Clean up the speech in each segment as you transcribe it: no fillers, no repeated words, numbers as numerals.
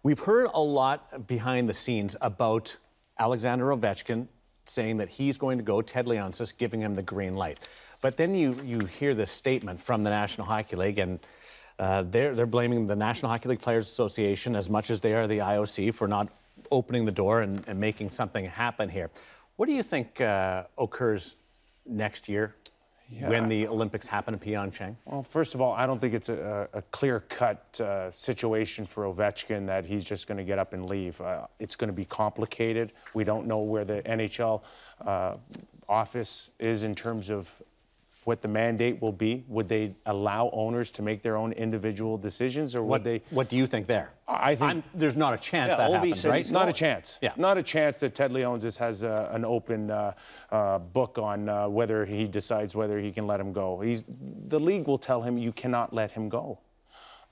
We've heard a lot behind the scenes about Alexander Ovechkin saying that he's going to go, Ted Leonsis giving him the green light. But then you hear this statement from the National Hockey League, and they're blaming the National Hockey League Players Association as much as they are the IOC for not opening the door and making something happen here. What do you think occurs next year when the Olympics happen in Pyeongchang? Well, first of all, I don't think it's a clear-cut situation for Ovechkin that he's just going to get up and leave. It's going to be complicated. We don't know where the NHL office is in terms of what the mandate will be. Would they allow owners to make their own individual decisions, or would they? What do you think there? I think there's not a chance that happens, right? Not a chance. Yeah. Not a chance that Ted Leonsis has an open book on whether he decides whether he can let him go. The league will tell him you cannot let him go.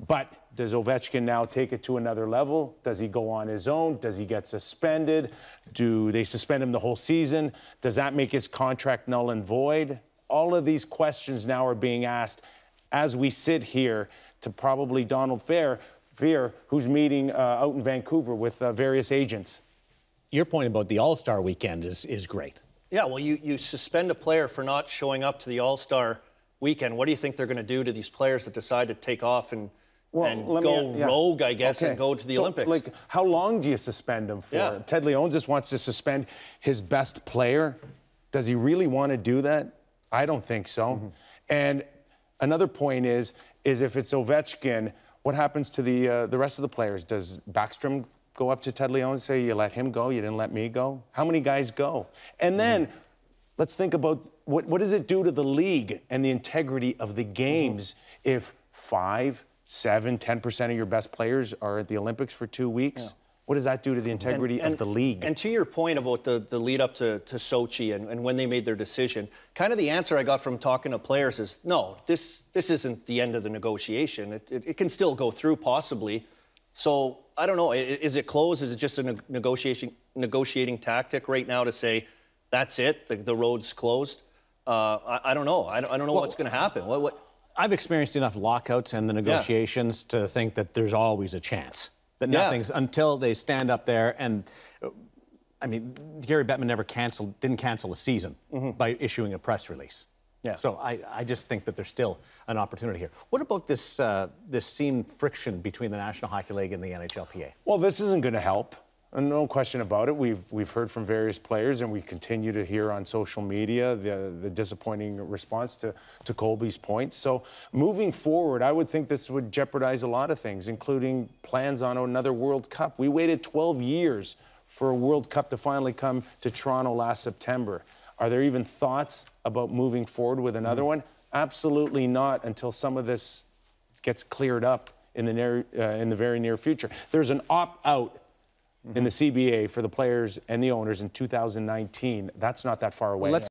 But does Ovechkin now take it to another level? Does he go on his own? Does he get suspended? Do they suspend him the whole season? Does that make his contract null and void? All of these questions now are being asked as we sit here to probably Donald Fehr, who's meeting out in Vancouver with various agents. Your point about the All-Star weekend is great. Yeah, well, you suspend a player for not showing up to the All-Star weekend. What do you think they're going to do to these players that decide to take off and go rogue, I guess, and go to the Olympics? Like, how long do you suspend them for? Yeah. Ted Leonsis wants to suspend his best player. Does he really want to do that? I don't think so. Mm-hmm. And another point is if it's Ovechkin, what happens to the rest of the players? Does Backstrom go up to Ted Leonsis and say, you let him go, you didn't let me go? How many guys go? And then let's think about what does it do to the league and the integrity of the games if 5, 7, 10% of your best players are at the Olympics for 2 weeks? Yeah. What does that do to the integrity of the league? And to your point about the lead up to Sochi and when they made their decision, kind of the answer I got from talking to players is, no, this isn't the end of the negotiation. It can still go through, possibly. So, I don't know, is it closed? Is it just a negotiating tactic right now to say, that's it, the road's closed? I don't know. I don't know what's going to happen. I've experienced enough lockouts and the negotiations to think that there's always a chance. That nothing's until they stand up there and, I mean, Gary Bettman didn't cancel a season by issuing a press release. Yeah. So I just think that there's still an opportunity here. What about this seemed friction between the National Hockey League and the NHLPA? Well, this isn't going to help. No question about it. We've heard from various players, and we continue to hear on social media the disappointing response to Colby's points. So moving forward, I would think this would jeopardize a lot of things, including plans on another World Cup. We waited 12 years for a World Cup to finally come to Toronto last September. Are there even thoughts about moving forward with another one? Absolutely not until some of this gets cleared up in the very near future. There's an opt-out in the CBA for the players and the owners in 2019. That's not that far away.